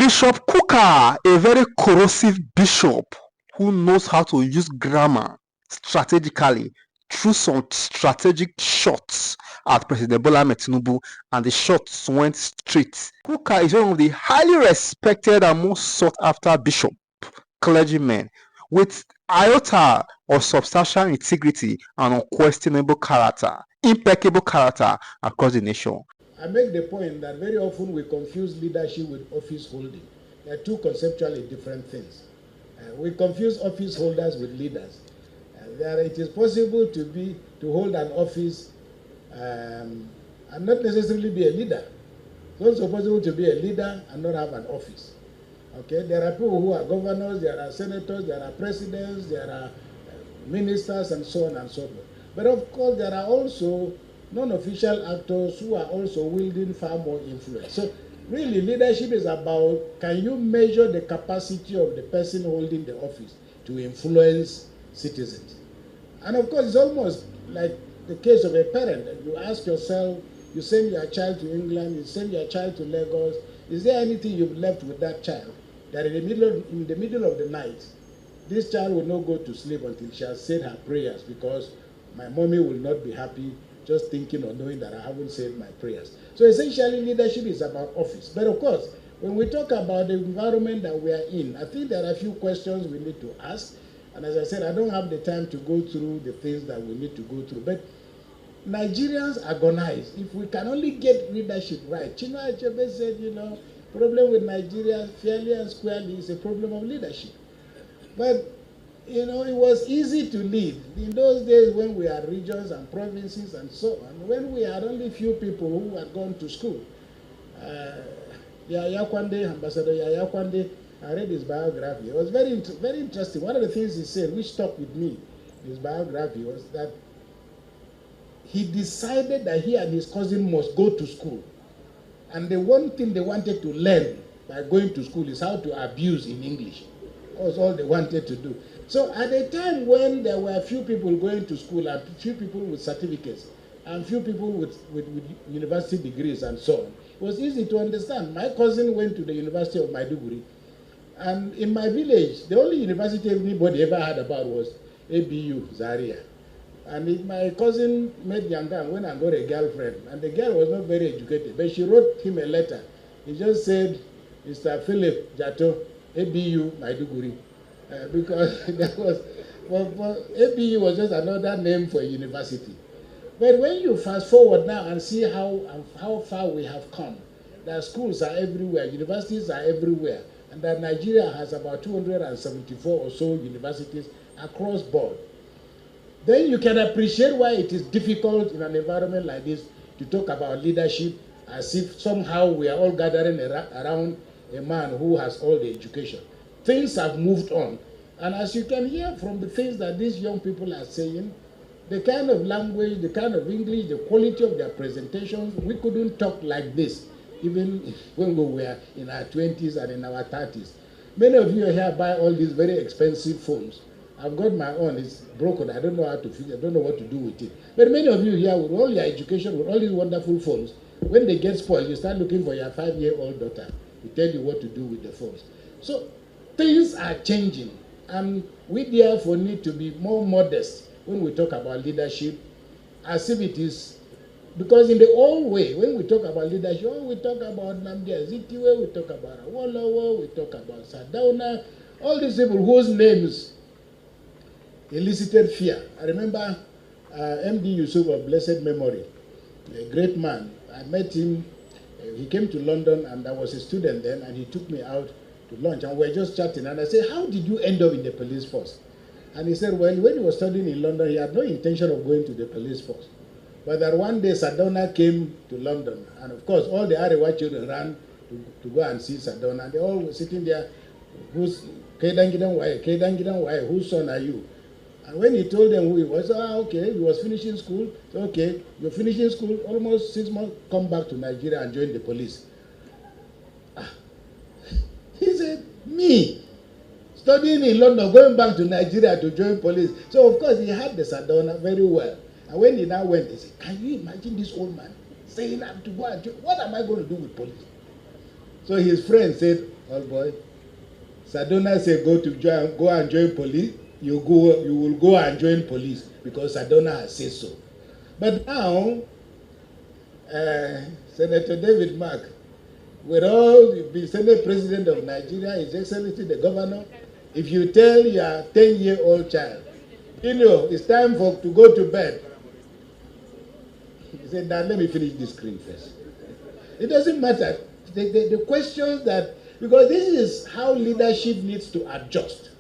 Bishop Kukah, a very corrosive bishop who knows how to use grammar strategically, threw some strategic shots at President Bola Ahmed Tinubu, and the shots went straight. Kukah is one of the highly respected and most sought after bishop clergymen with iota of substantial integrity and unquestionable character, impeccable character across the nation. I make the point that very often we confuse leadership with office holding. They are two conceptually different things. We confuse office holders with leaders. It is possible to hold an office and not necessarily be a leader. It's also possible to be a leader and not have an office. Okay, there are people who are governors, there are senators, there are presidents, there are ministers, and so on and so forth. But of course, there are also non-official actors who are also wielding far more influence. So really, leadership is about, can you measure the capacity of the person holding the office to influence citizens? And of course, it's almost like the case of a parent. You ask yourself, you send your child to England, you send your child to Lagos, is there anything you've left with that child that in the middle of the night, this child will not go to sleep until she has said her prayers, because my mommy will not be happy just thinking or knowing that I haven't said my prayers. So essentially, leadership is about office. But of course, when we talk about the environment that we are in, I think there are a few questions we need to ask. And as I said, I don't have the time to go through the things that we need to go through. But Nigerians agonize. If we can only get leadership right. Chinua Achebe said, problem with Nigeria fairly and squarely is a problem of leadership. But it was easy to lead. In those days when we had regions and provinces and so on, when we had only few people who had gone to school. Yaya Kwande, Ambassador Yaya Kwande, I read his biography. It was very, very interesting. One of the things he said, which stuck with me in his biography, was that he decided that he and his cousin must go to school. And the one thing they wanted to learn by going to school is how to abuse in English. That was all they wanted to do. So at a time when there were a few people going to school and few people with certificates and few people with university degrees and so on, it was easy to understand. My cousin went to the University of Maiduguri, and in my village, the only university anybody ever heard about was ABU, Zaria. And my cousin met Yangan when I got a girlfriend, and the girl was not very educated, but she wrote him a letter. He just said, Mr. Philip Jato, ABU, Maiduguri. Because that was, ABU was just another name for a university. But when you fast forward now and see how far we have come, that schools are everywhere, universities are everywhere, and that Nigeria has about 274 or so universities across board, then you can appreciate why it is difficult in an environment like this to talk about leadership as if somehow we are all gathering around a man who has all the education. Things have moved on. And as you can hear from the things that these young people are saying, the kind of language, the kind of English, the quality of their presentations, we couldn't talk like this even when we were in our 20s and in our 30s. Many of you here buy all these very expensive phones. I've got my own, it's broken, I don't know how to fix it, I don't know what to do with it. But many of you here with all your education, with all these wonderful phones, when they get spoiled, you start looking for your 5-year-old daughter to tell you what to do with the phones. So things are changing, and we therefore need to be more modest when we talk about leadership, as if it is, because in the old way, when we talk about leadership, we talk about Nnamdi Azikiwe, we talk about Awolowo, we talk about Sardauna, all these people whose names elicited fear. I remember MD Yusuf of blessed memory, a great man. I met him, he came to London, and I was a student then, and he took me out to lunch, and we were just chatting, and I said, how did you end up in the police force? And he said, well, when he was studying in London, he had no intention of going to the police force. But that one day, Sardauna came to London, and of course, all the Arewa children ran to go and see Sardauna, and they all were sitting there, whose son are you? And when he told them who he was, okay, he was finishing school. So, okay, you're finishing school, almost 6 months, come back to Nigeria and join the police. He said, me, studying in London, going back to Nigeria to join police. So, of course, he had the Sardauna very well. And when he now went, he said, can you imagine this old man saying, I have to go and join? What am I going to do with police? So his friend said, Oh boy. Sadona said go and join police. You will go and join police because Sadona has said so. But now, Senator David Mark, with all the Senate President of Nigeria, His Excellency the Governor, if you tell your 10-year-old child, you know, it's time to go to bed. He said, now let me finish this screen first. It doesn't matter. The questions that, because this is how leadership needs to adjust,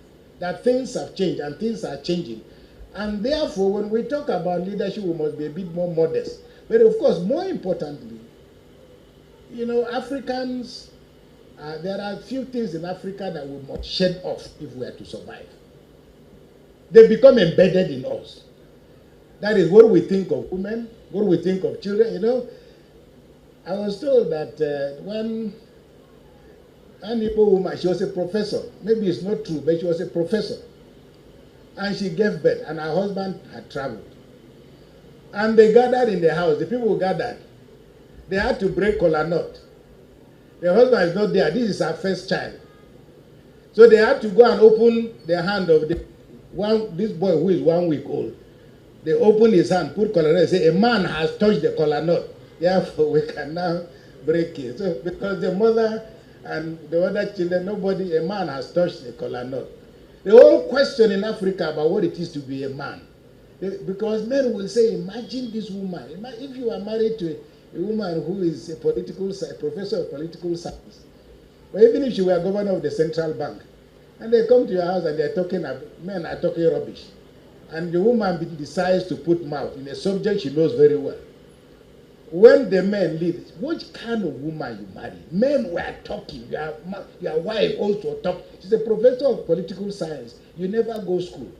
that things have changed and things are changing. And therefore, when we talk about leadership, we must be a bit more modest. But of course, more importantly, you know, Africans, there are a few things in Africa that we must shed off if we are to survive. They become embedded in us. That is what we think of women, what we think of children. You know, I was told that when an Igbo woman, she was a professor. Maybe it's not true, but she was a professor. And she gave birth, and her husband had traveled. And they gathered in the house. The people gathered. They had to break kola nut. The husband is not there. This is her first child. So they had to go and open the hand of this boy who is 1 week old. They open his hand, put kola nut, and say, a man has touched the kola nut. Therefore, we can now break it. So because the mother and the other children, a man has touched the kola nut. The whole question in Africa about what it is to be a man. Because men will say, imagine this woman. If you are married to a woman who is a professor of political science, or even if she were governor of the central bank, and they come to your house and men are talking rubbish, and the woman decides to put mouth in a subject she knows very well. When the men leave, what kind of woman you marry? Men were talking. Your wife also talk. She's a professor of political science. You never go school.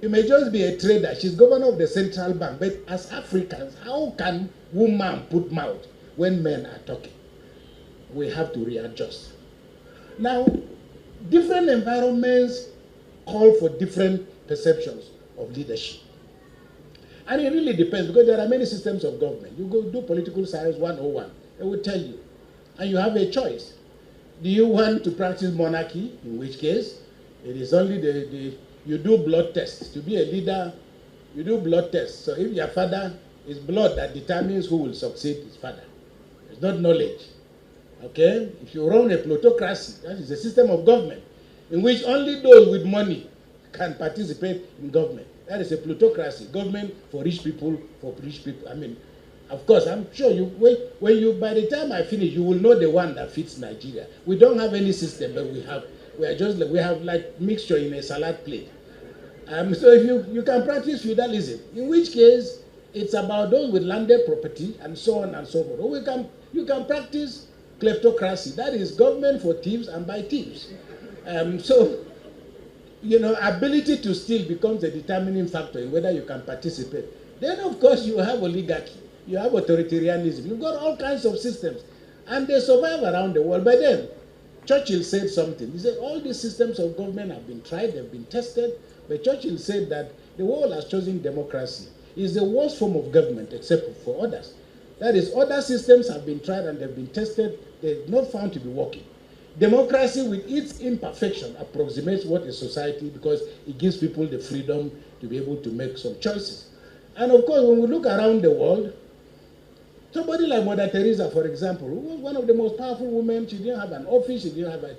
You may just be a trader. She's governor of the central bank. But as Africans, how can woman put mouth when men are talking? We have to readjust. Now, different environments call for different perceptions of leadership. And it really depends, because there are many systems of government. You go do political science 101, they will tell you. And you have a choice. Do you want to practice monarchy? In which case, it is only you do blood tests. To be a leader, you do blood tests. So if your father is blood, that determines who will succeed his father. It's not knowledge. Okay? If you run a plutocracy, that is a system of government in which only those with money can participate in government. That is a plutocracy, government for rich people, I mean, of course, I'm sure by the time I finish, you will know the one that fits Nigeria. We don't have any system, but we have like mixture in a salad plate. So if you can practice feudalism, in which case it's about those with landed property and so on and so forth. Or you can practice kleptocracy, that is government for thieves and by thieves. So, you know, ability to steal becomes a determining factor in whether you can participate. Then, of course, you have oligarchy, you have authoritarianism, you've got all kinds of systems, and they survive around the world. But then, Churchill said something. He said, all these systems of government have been tried, they've been tested, but Churchill said that the world has chosen democracy. It's the worst form of government, except for others. That is, other systems have been tried and they've been tested, they're not found to be working. Democracy, with its imperfection, approximates what is society because it gives people the freedom to be able to make some choices. And of course, when we look around the world, somebody like Mother Teresa, for example, who was one of the most powerful women, she didn't have an office, she didn't have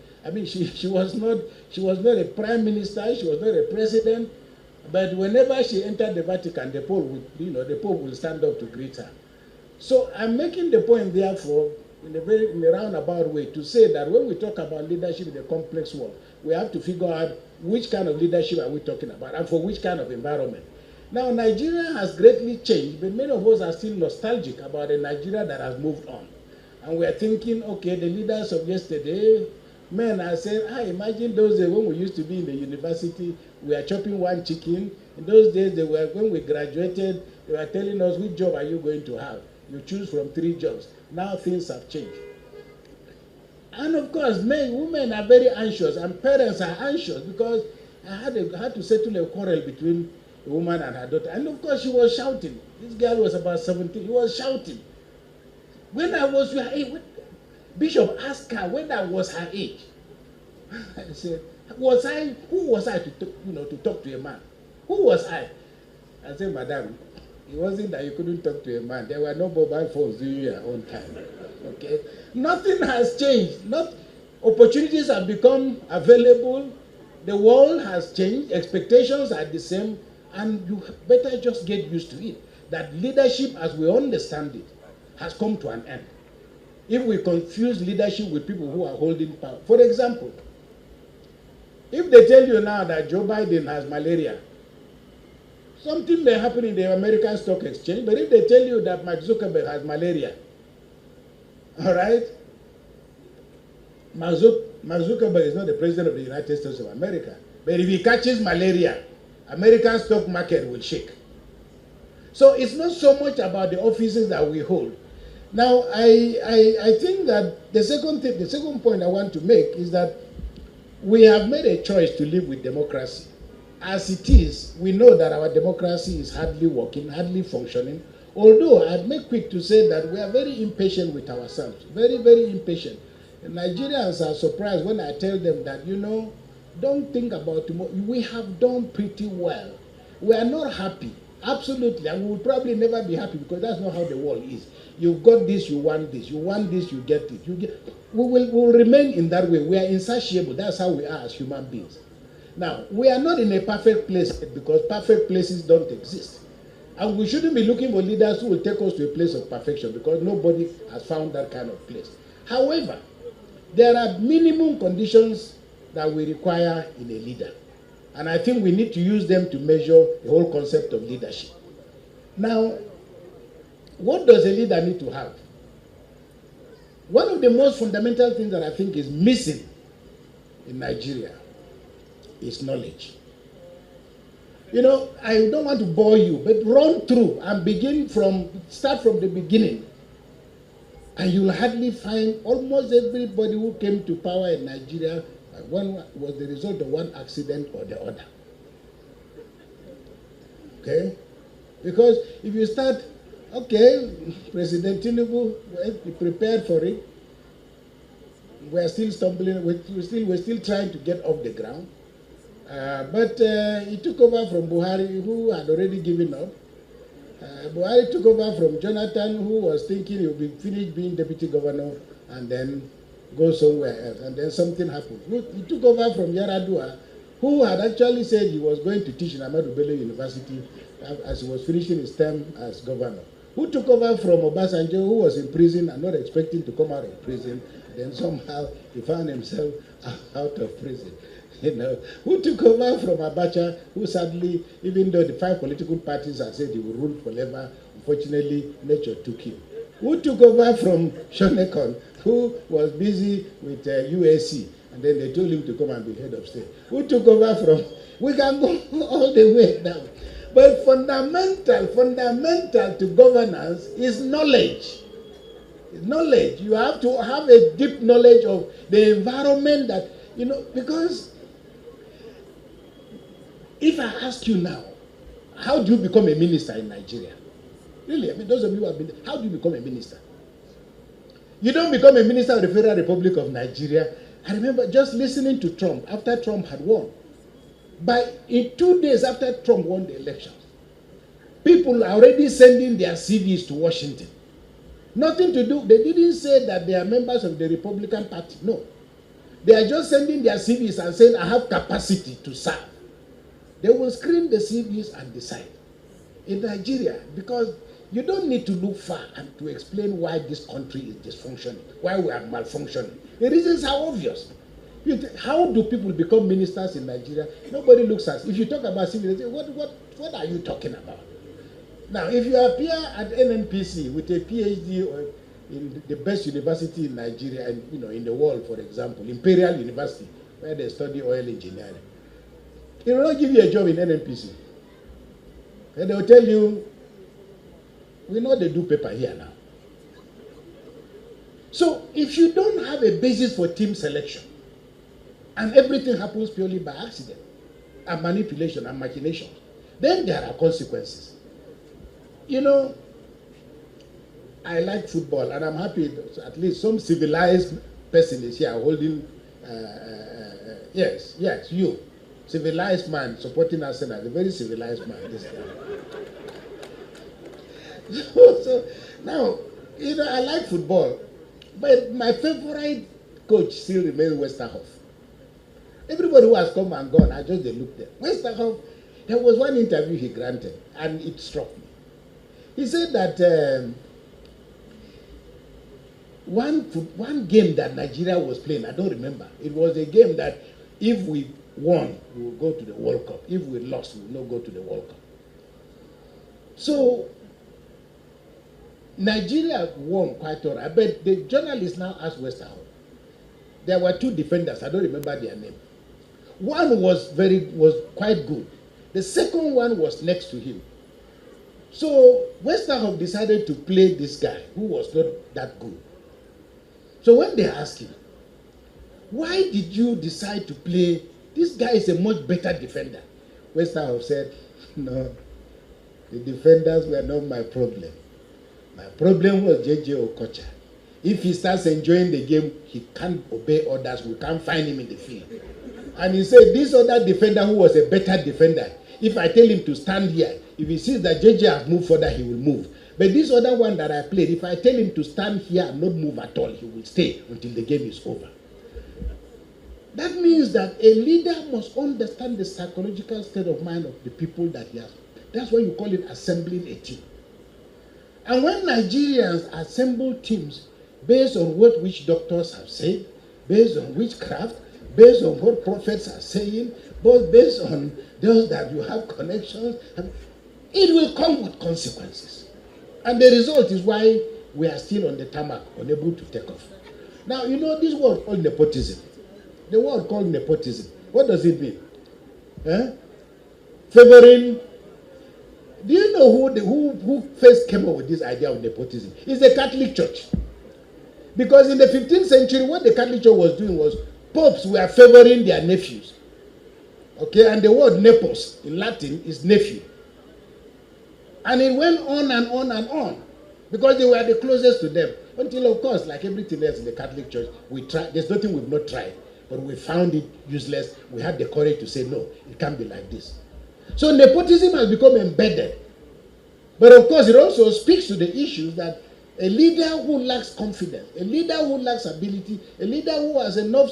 she was not a prime minister, she was not a president, but whenever she entered the Vatican, the Pope will stand up to greet her. So I'm making the point, therefore, in a roundabout way, to say that when we talk about leadership in a complex world, we have to figure out which kind of leadership are we talking about and for which kind of environment. Now, Nigeria has greatly changed, but many of us are still nostalgic about a Nigeria that has moved on. And we are thinking, okay, the leaders of yesterday, men are saying, imagine those days when we used to be in the university, we are chopping one chicken. In those days, when we graduated, they were telling us, which job are you going to have? You choose from 3 jobs. Now things have changed. And of course, women are very anxious, and parents are anxious, because I had to settle a quarrel between a woman and her daughter. And of course, she was shouting. This girl was about 17. He was shouting. When I was her age, Bishop asked her when I was her age. I said, who was I to talk to a man? Who was I? I said, Madam, it wasn't that you couldn't talk to a man. There were no mobile phones during your own time. Okay? Nothing has changed. Opportunities have become available. The world has changed. Expectations are the same. And you better just get used to it. That leadership, as we understand it, has come to an end. If we confuse leadership with people who are holding power. For example, if they tell you now that Joe Biden has malaria, something may happen in the American Stock Exchange, but if they tell you that Mark Zuckerberg has malaria, all right, Mark Zuckerberg is not the president of the United States of America, but if he catches malaria, American stock market will shake. So it's not so much about the offices that we hold. Now, I think that the second point I want to make is that we have made a choice to live with democracy. As it is, we know that our democracy is hardly working, hardly functioning. Although I'd make quick to say that we are very impatient with ourselves, very, very impatient. And Nigerians are surprised when I tell them that, don't think about tomorrow. We have done pretty well. We are not happy, absolutely, and we will probably never be happy because that's not how the world is. You've got this, you want this. You want this, you get it. We will remain in that way. We are insatiable. That's how we are as human beings. Now, we are not in a perfect place because perfect places don't exist. And we shouldn't be looking for leaders who will take us to a place of perfection because nobody has found that kind of place. However, there are minimum conditions that we require in a leader. And I think we need to use them to measure the whole concept of leadership. Now, what does a leader need to have? One of the most fundamental things that I think is missing in Nigeria is knowledge. I don't want to bore you, but run through and start from the beginning. And you'll hardly find almost everybody who came to power in Nigeria one was the result of one accident or the other. Okay? Because if you start, okay, President Tinubu, he prepared for it. We're still stumbling, we're still trying to get off the ground. But he took over from Buhari, who had already given up. Buhari took over from Jonathan, who was thinking he would be finished being deputy governor and then go somewhere else. And then something happened. He took over from Yaradua, who had actually said he was going to teach in Maiduguri University as he was finishing his term as governor. Who took over from Obasanjo, who was in prison and not expecting to come out of prison. Then somehow he found himself out of prison. Who took over from Abacha, who sadly, even though the 5 political parties had said he would rule forever, unfortunately, nature took him. Who took over from Shonekon, who was busy with USC, and then they told him to come and be head of state. Who took over from, we can go all the way down. But fundamental to governance is knowledge. Knowledge. You have to have a deep knowledge of the environment that, because if I ask you now, how do you become a minister in Nigeria? Really, those of you who have been, how do you become a minister? You don't become a minister of the Federal Republic of Nigeria. I remember just listening to Trump after Trump had won. In 2 days after Trump won the elections, people are already sending their CVs to Washington. Nothing to do, they didn't say that they are members of the Republican Party, no. They are just sending their CVs and saying, I have capacity to serve. They will screen the CVs and decide. In Nigeria, because you don't need to look far and to explain why this country is dysfunctioning, why we are malfunctioning. The reasons are obvious. How do people become ministers in Nigeria? Nobody looks at it. If you talk about civil, they say, what are you talking about? Now, if you appear at NNPC with a PhD or in the best university in Nigeria and in the world, for example, Imperial University, where they study oil engineering, it will not give you a job in NNPC. And they will tell you, we know they do paper here now. So if you don't have a basis for team selection, and everything happens purely by accident, and manipulation and machination, then there are consequences. I like football, and I'm happy that at least some civilized person is here holding Yes, yes, you. Civilized man supporting Arsenal, a very civilized man, this guy. So now, you know, I like football, but my favorite coach still remains Westerhoff. Everybody who has come and gone, I just they looked at Westerhoff. There was one interview he granted, and it struck me. He said that one game that Nigeria was playing, I don't remember. It was a game that if we won, we will go to the World Cup. If we lost, we will not go to the World Cup. So Nigeria won quite all right, but the journalist now asked Westerhoff. There were two defenders, I don't remember their name. One was quite good. The second one was next to him. So Westerhoff decided to play this guy who was not that good. So when they asked him, why did you decide to play? This guy is a much better defender. Westerhoff said, no, the defenders were not my problem. My problem was J.J. Okocha. If he starts enjoying the game, he can't obey orders. We can't find him in the field. And he said, this other defender who was a better defender, if I tell him to stand here, if he sees that JJ has moved further, he will move. But this other one that I played, if I tell him to stand here and not move at all, he will stay until the game is over. That means that a leader must understand the psychological state of mind of the people that he has. That's why you call it assembling a team. And when Nigerians assemble teams based on what which doctors have said, based on witchcraft, based on what prophets are saying, both based on those that you have connections, it will come with consequences. And the result is why we are still on the tarmac, unable to take off. Now, you know this word called nepotism. The word called nepotism, what does it mean? Favoring. Do you know who first came up with this idea of nepotism? It's the Catholic Church. Because in the 15th century, what the Catholic Church was doing was popes were favoring their nephews. Okay, and the word nepos in Latin is nephew. And it went on and on and on because they were the closest to them. Until, of course, like everything else in the Catholic Church, we tried. There's nothing we've not tried, but we found it useless. We had the courage to say, no, it can't be like this. So nepotism has become embedded. But of course, it also speaks to the issues that a leader who lacks confidence, a leader who lacks ability, a leader who has enough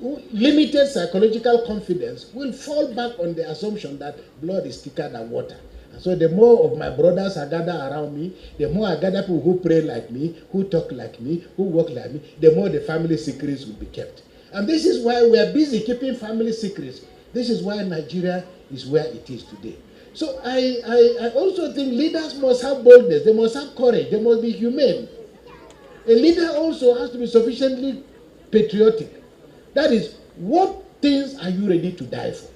limited psychological confidence will fall back on the assumption that blood is thicker than water. And so the more of my brothers I gather around me, the more I gather people who pray like me, who talk like me, who work like me, the more the family secrets will be kept. And this is why we are busy keeping family secrets. This is why Nigeria is where it is today. So I also think leaders must have boldness, they must have courage, they must be humane. A leader also has to be sufficiently patriotic. That is, what things are you ready to die for?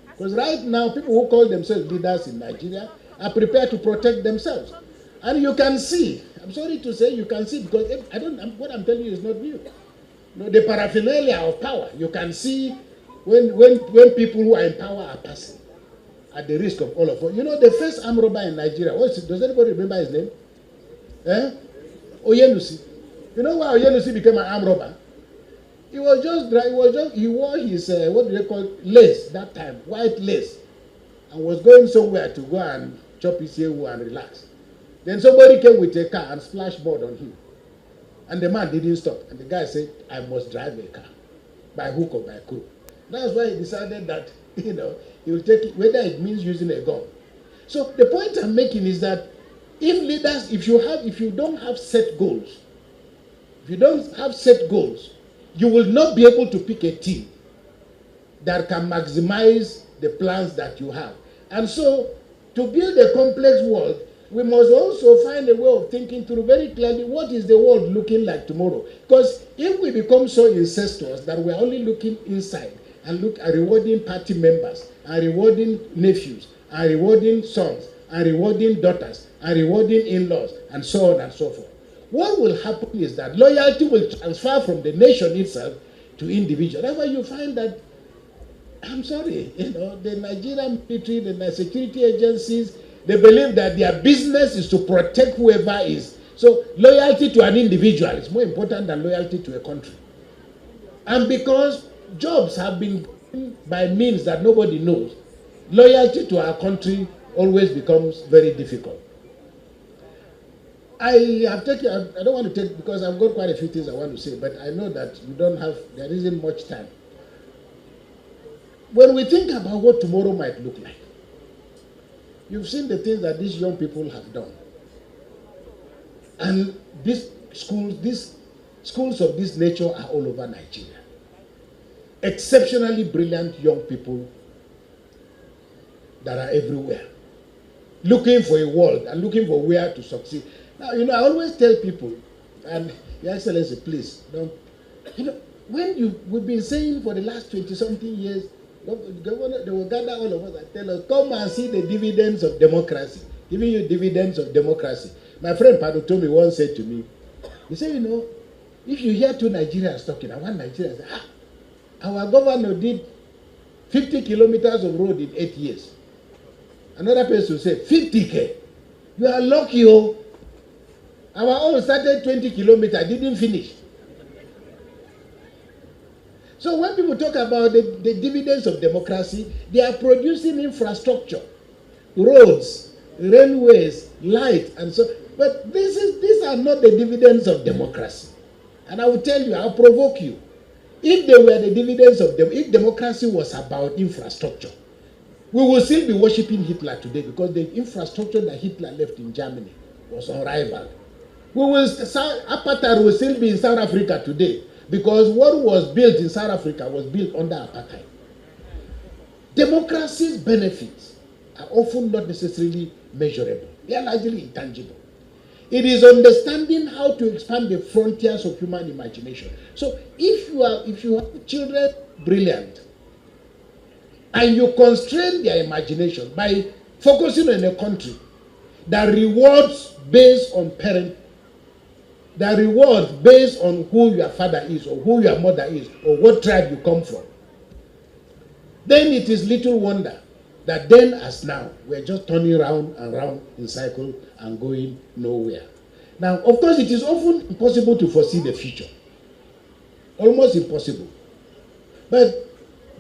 Because right now, people who call themselves leaders in Nigeria are prepared to protect themselves. And you can see, I'm sorry to say, you can see, because what I'm telling you is not new. No, the paraphernalia of power, you can see when people who are in power are passing at the risk of all of us. You know, the first armed robber in Nigeria, does anybody remember his name? Oyenusi. You know why Oyenusi became an armed robber? He wore his, what do they call it? Lace that time, white lace, and was going somewhere to go and chop his hair and relax. Then somebody came with a car and splashed mud on him. And the man didn't stop. And the guy said, I must drive a car, by hook or by crook. That's why he decided that, you know, he will take it, whether it means using a gun. So the point I'm making is that if leaders, if you don't have set goals, you will not be able to pick a team that can maximize the plans that you have. And so, to build a complex world, we must also find a way of thinking through very clearly what is the world looking like tomorrow. Because if we become so incestuous that we're only looking inside and look at rewarding party members, and rewarding nephews, and rewarding sons, and rewarding daughters, and rewarding in-laws, and so on and so forth, what will happen is that loyalty will transfer from the nation itself to individuals. That's why you find that, I'm sorry, you know, the Nigerian military, the security agencies, they believe that their business is to protect whoever is. So loyalty to an individual is more important than loyalty to a country. And because Jobs have been given by means that nobody knows. Loyalty to our country always becomes very difficult. I don't want to take, because I've got quite a few things I want to say, but I know that there isn't much time. When we think about what tomorrow might look like, you've seen the things that these young people have done. And these schools of this nature are all over Nigeria. Exceptionally brilliant young people that are everywhere, looking for a world and looking for where to succeed. Now, I always tell people, and Your Excellency, please, don't, we've been saying for the last 20-something years, Governor, they will gather all of us and tell us, come and see the dividends of democracy, giving you dividends of democracy. My friend Padutomi once said to me, he said, if you hear two Nigerians talking, and one Nigerian said, our governor did 50 kilometers of road in 8 years. Another person said, 50K. You are lucky, oh. Our own started 20 kilometers, didn't finish. So when people talk about the dividends of democracy, they are producing infrastructure, roads, railways, light, and so. But these are not the dividends of democracy. And I will tell you, I'll provoke you. If they were the dividends of if democracy was about infrastructure, we will still be worshiping Hitler today, because the infrastructure that Hitler left in Germany was unrivaled. Apartheid will still be in South Africa today, because what was built in South Africa was built under apartheid. Democracy's benefits are often not necessarily measurable. They are largely intangible. It is understanding how to expand the frontiers of human imagination. So if you have children brilliant, and you constrain their imagination by focusing on a country that rewards based on parent, that rewards based on who your father is, or who your mother is, or what tribe you come from, then it is little wonder that then as now, we're just turning round and round in circle and going nowhere. Now, of course, it is often impossible to foresee the future. Almost impossible. But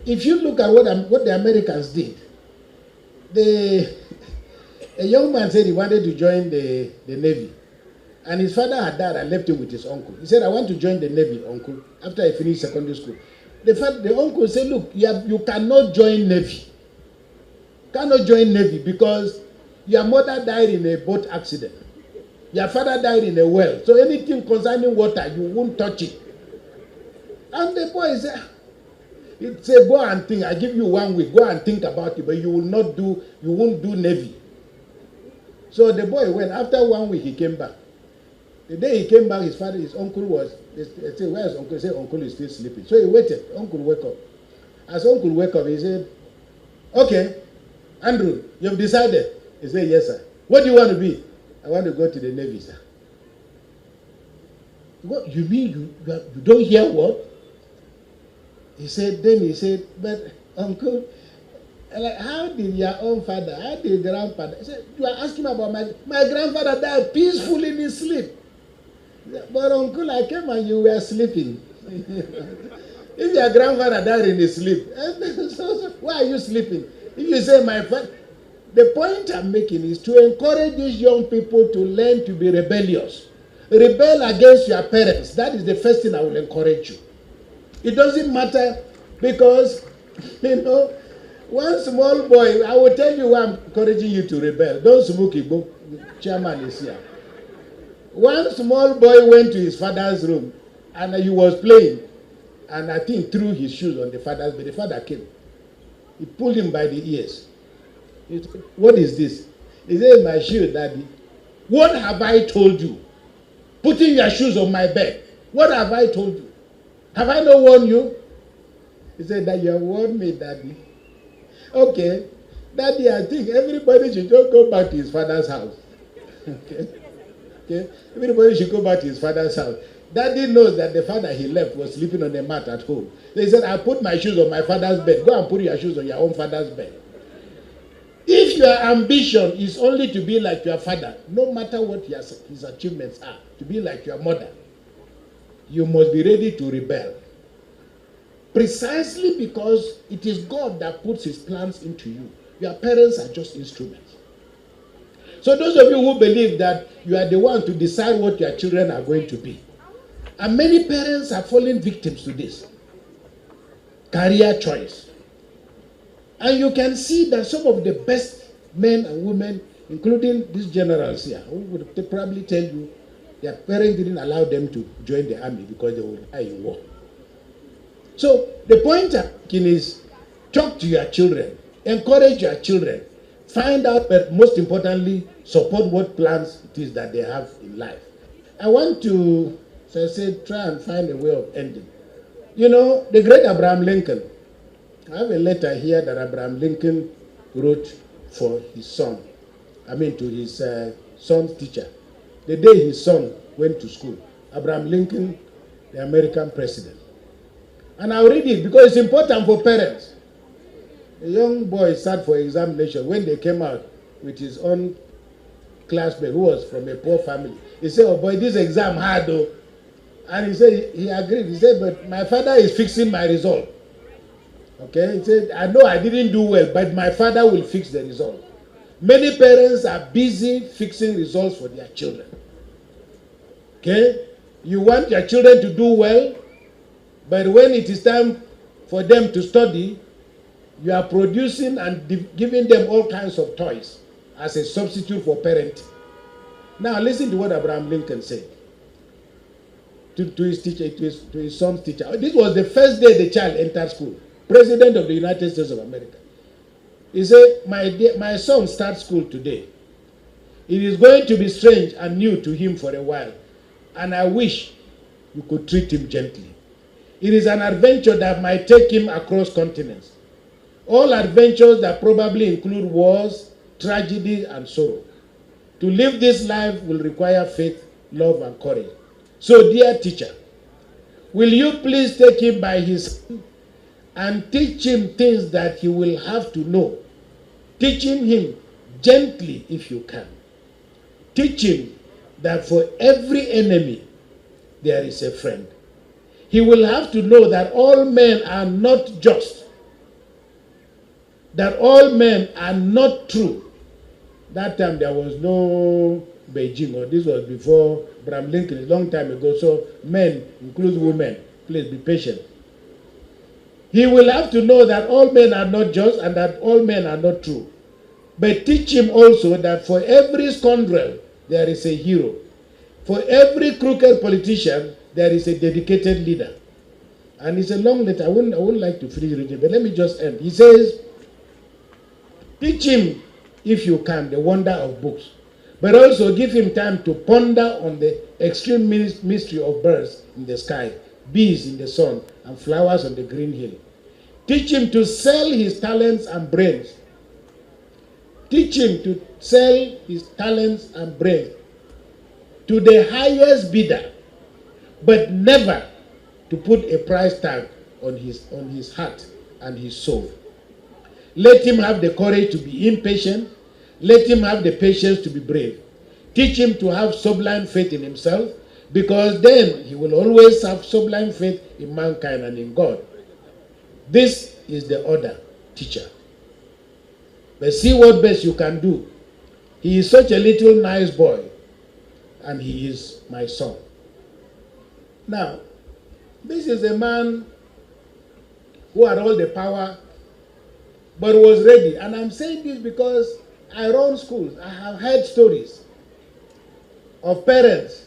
if you look at what the Americans did, a young man said he wanted to join the Navy. And his father had died and left him with his uncle. He said, I want to join the Navy, uncle, after I finished secondary school. The uncle said, look, you cannot join Navy. Cannot join Navy because your mother died in a boat accident. Your father died in a well. So anything concerning water, you won't touch it. And the boy said, go and think. I give you 1 week. Go and think about it, but you won't do Navy. So the boy went. After 1 week, he came back. The day he came back, his uncle they said, where is uncle? He said, uncle is still sleeping. So he waited. Uncle woke up. As uncle woke up, he said, okay, Andrew, you've decided? He said, yes, sir. What do you want to be? I want to go to the Navy, sir. What, you mean you don't hear what? He said, but uncle, like, how did your own father, how did your grandfather? He said, you are asking about my grandfather died peacefully in his sleep. But uncle, I came and you were sleeping. If your grandfather died in his sleep, so why are you sleeping? If you say my father, the point I'm making is to encourage these young people to learn to be rebellious. Rebel against your parents. That is the first thing I will encourage you. It doesn't matter because, one small boy, I will tell you why I'm encouraging you to rebel. Don't smoke Igbo. Chairman is here. One small boy went to his father's room and he was playing, and I think threw his shoes on the father's bed. The father came. He pulled him by the ears. He said, what is this? He said, my shoe, daddy. What have I told you? Putting your shoes on my bed. What have I told you? Have I not warned you? He said, that you have warned me, daddy. Okay. Daddy, I think everybody should just go back to his father's house. Okay? Everybody should go back to his father's house. Daddy knows that the father he left was sleeping on a mat at home. They said, I put my shoes on my father's bed. Go and put your shoes on your own father's bed. If your ambition is only to be like your father, no matter what his achievements are, to be like your mother, you must be ready to rebel. precisely because it is God that puts his plans into you. Your parents are just instruments. So those of you who believe that you are the one to decide what your children are going to be, and many parents are falling victims to this career choice. And you can see that some of the best men and women, including these generals here, who would probably tell you their parents didn't allow them to join the army because they would die in war. So the point I'm making is talk to your children, encourage your children, find out, but most importantly, support what plans it is that they have in life. I want to, so I said, try and find a way of ending. You know, the great Abraham Lincoln, I have a letter here that Abraham Lincoln wrote for his son, to his son's teacher. The day his son went to school, Abraham Lincoln, the American president. And I'll read it because it's important for parents. A young boy sat for examination. When they came out with his own classmate who was from a poor family, he said, "Oh boy, this exam hard though." And he said, he agreed. He said, "But my father is fixing my result." Okay, he said, "I know I didn't do well, but my father will fix the result." Many parents are busy fixing results for their children. Okay, you want your children to do well, but when it is time for them to study, you are producing and giving them all kinds of toys as a substitute for parenting. Now listen to what Abraham Lincoln said to his teacher, to his son's teacher. This was the first day the child entered school. President of the United States of America. He said, my son starts school today. It is going to be strange and new to him for a while, and I wish you could treat him gently. It is an adventure that might take him across continents. All adventures that probably include wars, tragedy, and sorrow. To live this life will require faith, love, and courage. So, dear teacher, will you please take him by his hand and teach him things that he will have to know, teaching him gently if you can. Teach him that for every enemy there is a friend. He will have to know that all men are not just, that all men are not true. That time there was no Beijing, or this was before Abraham Lincoln, a long time ago, so men includes women. Please be patient. He will have to know that all men are not just and that all men are not true. But teach him also that for every scoundrel there is a hero. For every crooked politician there is a dedicated leader. And it's a long letter. I wouldn't like to finish reading, but let me just end. He says, teach him, if you can, the wonder of books, but also give him time to ponder on the extreme mystery of birds in the sky, bees in the sun, and flowers on the green hill. Teach him to sell his talents and brains. Teach him to sell his talents and brains to the highest bidder, but never to put a price tag on his heart and his soul. Let him have the courage to be impatient. Let him have the patience to be brave. Teach him to have sublime faith in himself, because then he will always have sublime faith in mankind and in God. This is the order, teacher. But see what best you can do. He is such a little nice boy, and he is my son. Now, this is a man who had all the power, but was ready. And I'm saying this because I run schools. I have heard stories of parents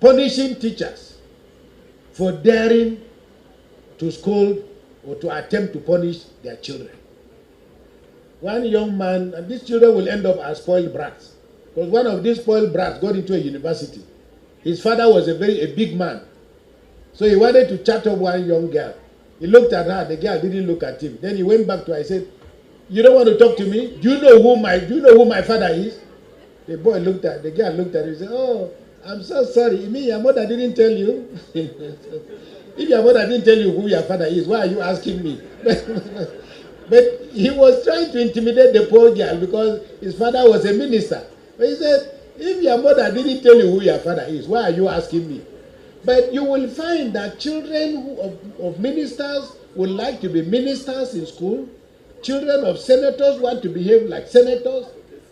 punishing teachers for daring to scold or to attempt to punish their children. One young man, and these children will end up as spoiled brats, because one of these spoiled brats got into a university. His father was a big man, so he wanted to chat up one young girl. He looked at her, the girl didn't look at him. Then he went back to her and said, "You don't want to talk to me? Do you know who my father is?" The girl looked at him and said, "Oh, I'm so sorry. You mean your mother didn't tell you?" If your mother didn't tell you who your father is, why are you asking me? But he was trying to intimidate the poor girl because his father was a minister. But he said, if your mother didn't tell you who your father is, why are you asking me? But you will find that children of ministers would like to be ministers in school. Children of senators want to behave like senators.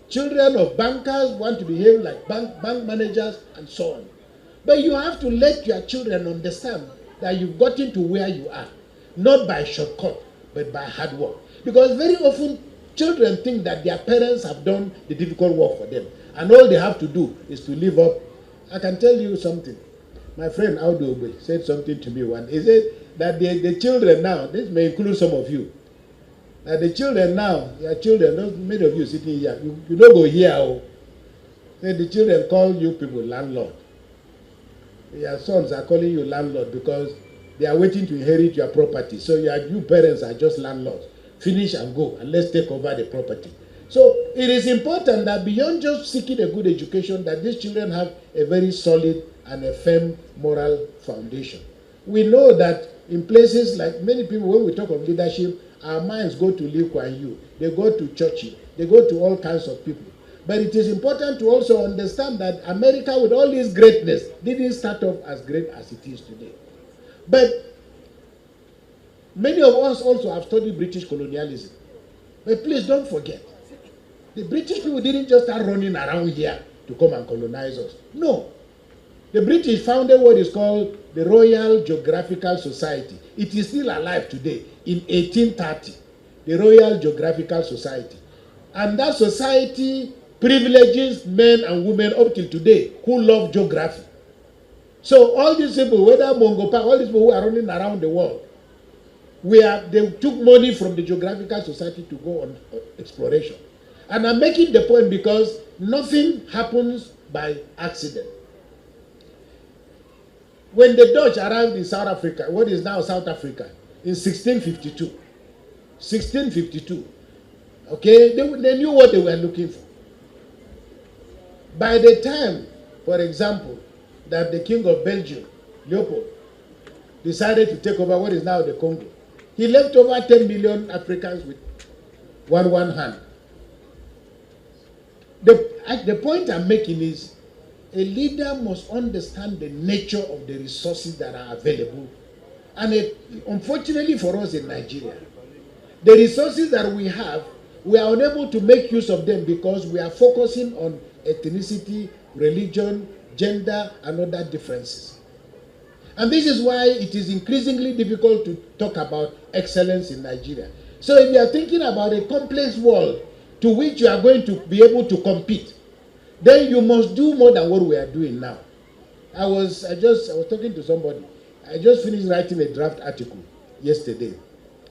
Children of bankers want to behave like bank managers, and so on. But you have to let your children understand that you've gotten to where you are, not by shortcut, but by hard work. Because very often, children think that their parents have done the difficult work for them, and all they have to do is to live up. I can tell you something. My friend Audu Obe said something to me once. He said that the children now, this may include some of you, that the children now, your children, those many of you sitting here, you don't go here. Oh. Say the children call you people landlord. Your sons are calling you landlord because they are waiting to inherit your property. So you parents are just landlords. Finish and go, and let's take over the property. So it is important that beyond just seeking a good education, that these children have a very solid and a firm moral foundation. We know that in places like many people, when we talk of leadership, our minds go to Lee Kuan Yew, they go to Churchill, they go to all kinds of people. But it is important to also understand that America, with all this greatness, didn't start off as great as it is today. But many of us also have studied British colonialism. But please don't forget, the British people didn't just start running around here to come and colonize us. No. The British founded what is called the Royal Geographical Society. It is still alive today in 1830, the Royal Geographical Society. And that society privileges men and women up till today who love geography. So all these people, whether Mongo Park, all these people who are running around the world, they took money from the Geographical Society to go on exploration. And I'm making the point because nothing happens by accident. When the Dutch arrived in South Africa, what is now South Africa, in 1652, okay, they knew what they were looking for. By the time, for example, that the King of Belgium, Leopold, decided to take over what is now the Congo, he left over 10 million Africans with one hand. The point I'm making is, a leader must understand the nature of the resources that are available. And unfortunately for us in Nigeria, the resources that we have, we are unable to make use of them because we are focusing on ethnicity, religion, gender, and other differences. And this is why it is increasingly difficult to talk about excellence in Nigeria. So if you are thinking about a complex world to which you are going to be able to compete, then you must do more than what we are doing now. I was talking to somebody. I just finished writing a draft article yesterday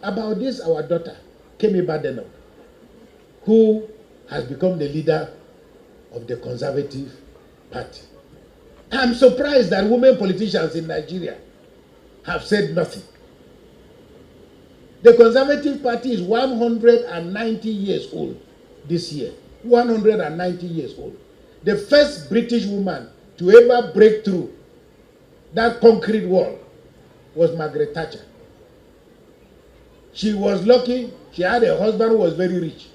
about this, our daughter, Kemi Badenoch, who has become the leader of the Conservative Party. I'm surprised that women politicians in Nigeria have said nothing. The Conservative Party is 190 years old this year. 190 years old. The first British woman to ever break through that concrete wall was Margaret Thatcher. She was lucky, she had a husband who was very rich.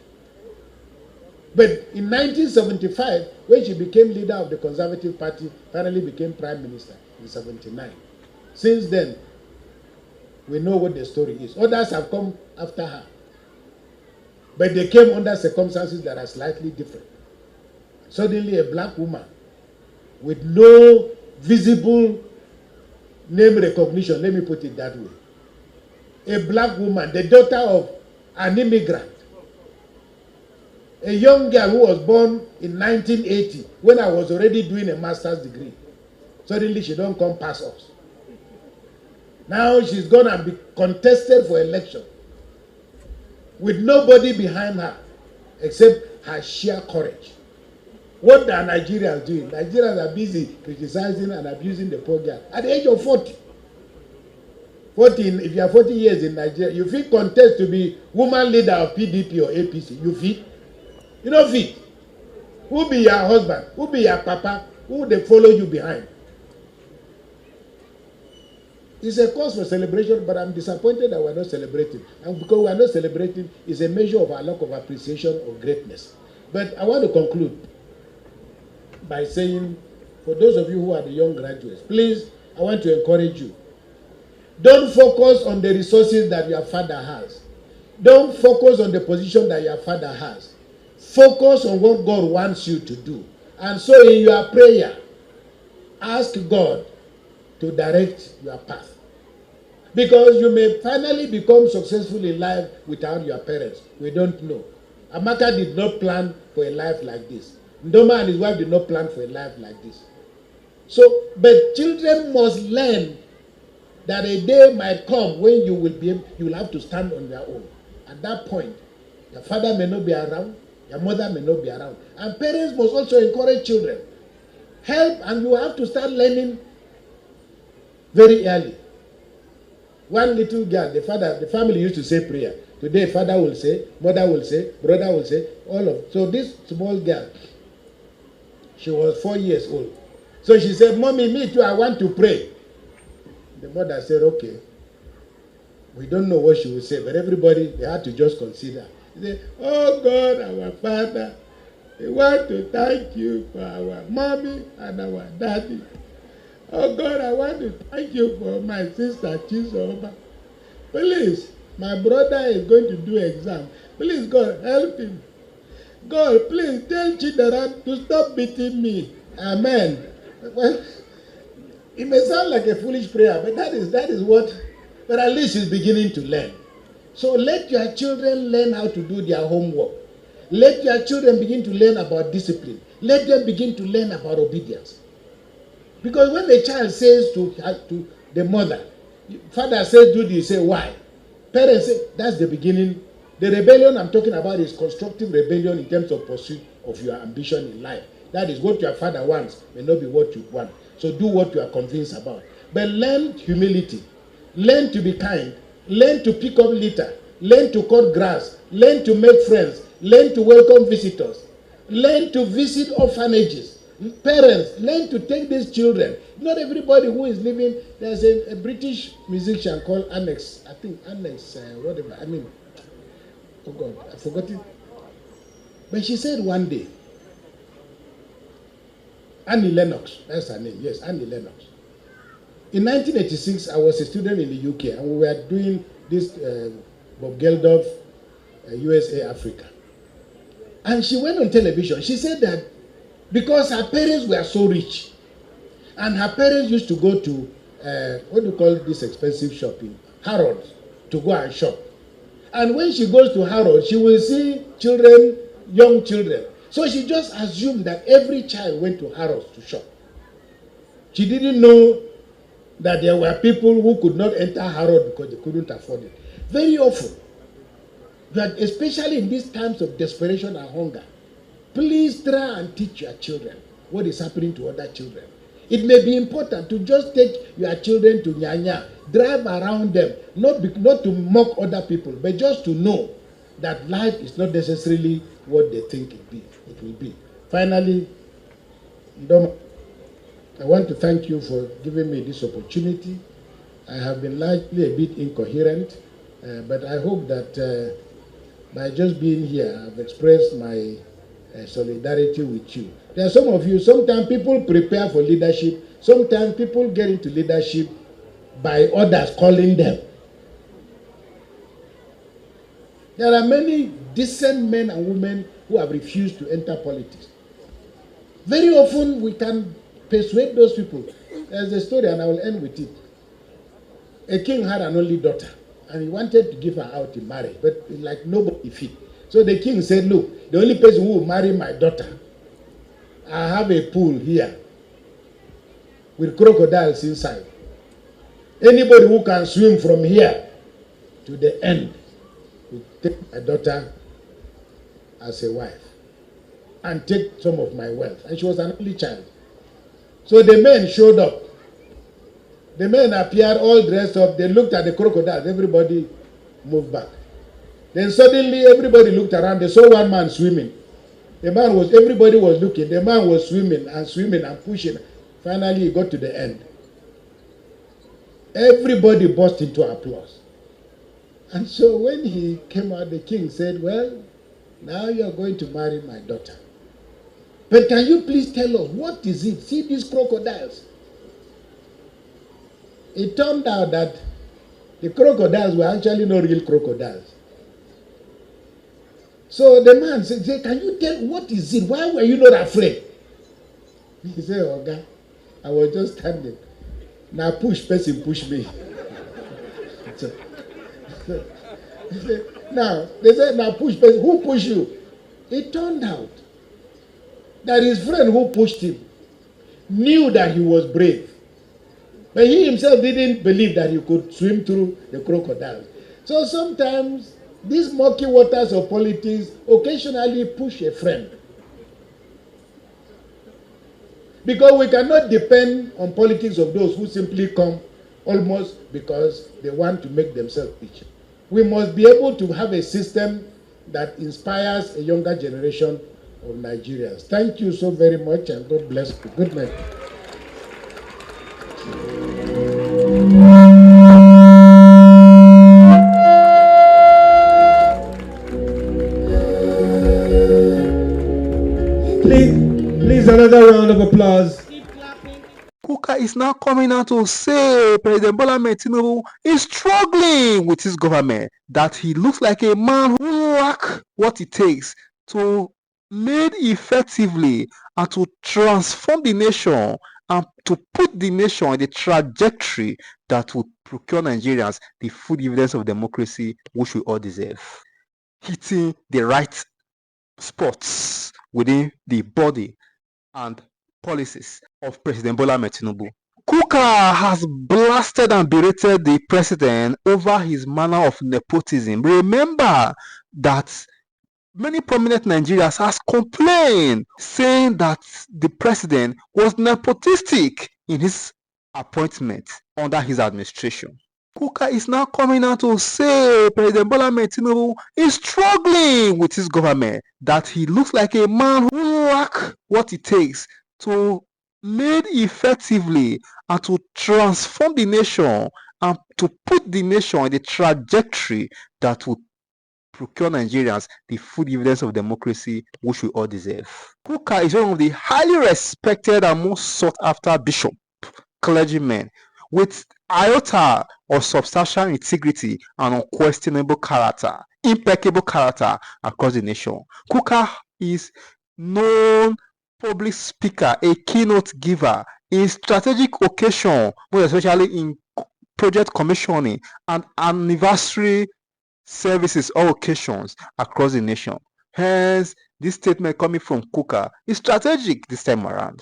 But in 1975, when she became leader of the Conservative Party, finally became Prime Minister in 1979. Since then, we know what the story is. Others have come after her. But they came under circumstances that are slightly different. Suddenly a black woman with no visible name recognition, let me put it that way. A black woman, the daughter of an immigrant. A young girl who was born in 1980 when I was already doing a master's degree. Suddenly she don't come past us. Now she's gonna be contested for election with nobody behind her except her sheer courage. What are Nigerians doing? Nigerians are busy criticizing and abusing the poor girl at the age of 40. If you are 40 years in Nigeria, you fit contest to be woman leader of PDP or APC. You fit? You don't fit. Who be your husband? Who be your papa? Who they follow you behind? It's a cause for celebration, but I'm disappointed that we're not celebrating. And because we're not celebrating, it's a measure of our lack of appreciation of greatness. But I want to conclude by saying, for those of you who are the young graduates, please, I want to encourage you. Don't focus on the resources that your father has. Don't focus on the position that your father has. Focus on what God wants you to do. And so in your prayer, ask God to direct your path. Because you may finally become successful in life without your parents. We don't know. Amaka did not plan for a life like this. Ndoma and his wife did not plan for a life like this. So, but children must learn that a day might come when you will have to stand on your own. At that point, your father may not be around, your mother may not be around. And parents must also encourage children. Help, and you have to start learning very early. One little girl, the family used to say prayer. Today, father will say, mother will say, brother will say, all of. So this small girl, she was 4 years old. So she said, Mommy, me too, I want to pray. The mother said, okay. We don't know what she will say, but everybody, they had to just consider. They said, oh God, our Father, we want to thank you for our mommy and our daddy. Oh God, I want to thank you for my sister Chisoba. Please, my brother is going to do exam. Please, God, help him. God, please tell Chidaran to stop beating me. Amen. Well, it may sound like a foolish prayer, but that is what, but at least he's beginning to learn. So let your children learn how to do their homework. Let your children begin to learn about discipline. Let them begin to learn about obedience. Because when the child says to the mother, father says do this, say why? Parents say that's the beginning. The rebellion I'm talking about is constructive rebellion in terms of pursuit of your ambition in life. That is what your father wants may not be what you want. So do what you are convinced about. But learn humility. Learn to be kind. Learn to pick up litter. Learn to cut grass. Learn to make friends. Learn to welcome visitors. Learn to visit orphanages. Parents, learn to take these children. Not everybody who is living, there's a British musician called Annex, I think Annex, whatever, I mean, oh God, I forgot it. But she said one day, Annie Lennox, that's her name, yes, Annie Lennox. In 1986, I was a student in the UK, and we were doing this Bob Geldof, USA Africa. And she went on television. She said that because her parents were so rich, and her parents used to go to, what do you call this expensive shopping? Harrods, to go and shop. And when she goes to Harrods, she will see children, young children. So she just assumed that every child went to Harrods to shop. She didn't know that there were people who could not enter Harrods because they couldn't afford it. Very often, that especially in these times of desperation and hunger, please try and teach your children what is happening to other children. It may be important to just take your children to Nyanya, drive around them, not to mock other people, but just to know that life is not necessarily what they think it will be. Finally, I want to thank you for giving me this opportunity. I have been likely a bit incoherent, but I hope that by just being here, I've expressed my solidarity with you. There are some of you, sometimes people prepare for leadership, sometimes people get into leadership by others calling them. There are many decent men and women who have refused to enter politics. Very often we can persuade those people. There's a story, and I will end with it. A king had an only daughter, and he wanted to give her out in marriage, but like nobody fit. So the king said, look, the only person who will marry my daughter, I have a pool here with crocodiles inside. Anybody who can swim from here to the end will take my daughter as a wife and take some of my wealth. And she was an only child. So the men showed up. The men appeared all dressed up. They looked at the crocodiles. Everybody moved back. Then suddenly everybody looked around. They saw one man swimming. Everybody was looking. The man was swimming and pushing. Finally, he got to the end. Everybody burst into applause. And so when he came out, the king said, well, now you're going to marry my daughter. But can you please tell us, what is it? See these crocodiles? It turned out that the crocodiles were actually not real crocodiles. So the man said, can you tell what is it? Why were you not afraid? He said, okay, I was just standing. Now person push me. So, now, they said, now push person. Who pushed you? It turned out that his friend who pushed him knew that he was brave. But he himself didn't believe that he could swim through the crocodiles. So sometimes these murky waters of politics occasionally push a friend. Because we cannot depend on politics of those who simply come almost because they want to make themselves rich. We must be able to have a system that inspires a younger generation of Nigerians. Thank you so very much, and God bless you. Good night. Please, another round of applause. Kukah is now coming out to say President Bola Ahmed Tinubu is struggling with his government, that he looks like a man who lacks what it takes to lead effectively and to transform the nation and to put the nation in the trajectory that would procure Nigerians the full dividends of democracy which we all deserve. Hitting the right spots within the body and policies of President Bola Ahmed Tinubu. Kukah has blasted and berated the president over his manner of nepotism. Remember that many prominent Nigerians has complained, saying that the president was nepotistic in his appointment under his administration. Kukah is now coming out to say President Bola Ahmed Tinubu is struggling with his government, that he looks like a man who lacks what it takes to lead effectively and to transform the nation and to put the nation in the trajectory that would procure Nigerians the full dividends of democracy which we all deserve. Kukah is one of the highly respected and most sought after bishop, clergymen with iota of substantial integrity and unquestionable character, impeccable character across the nation. Kukah is known public speaker, a keynote giver in strategic occasion, most especially in project commissioning and anniversary services or occasions across the nation. Hence, this statement coming from Kukah is strategic this time around.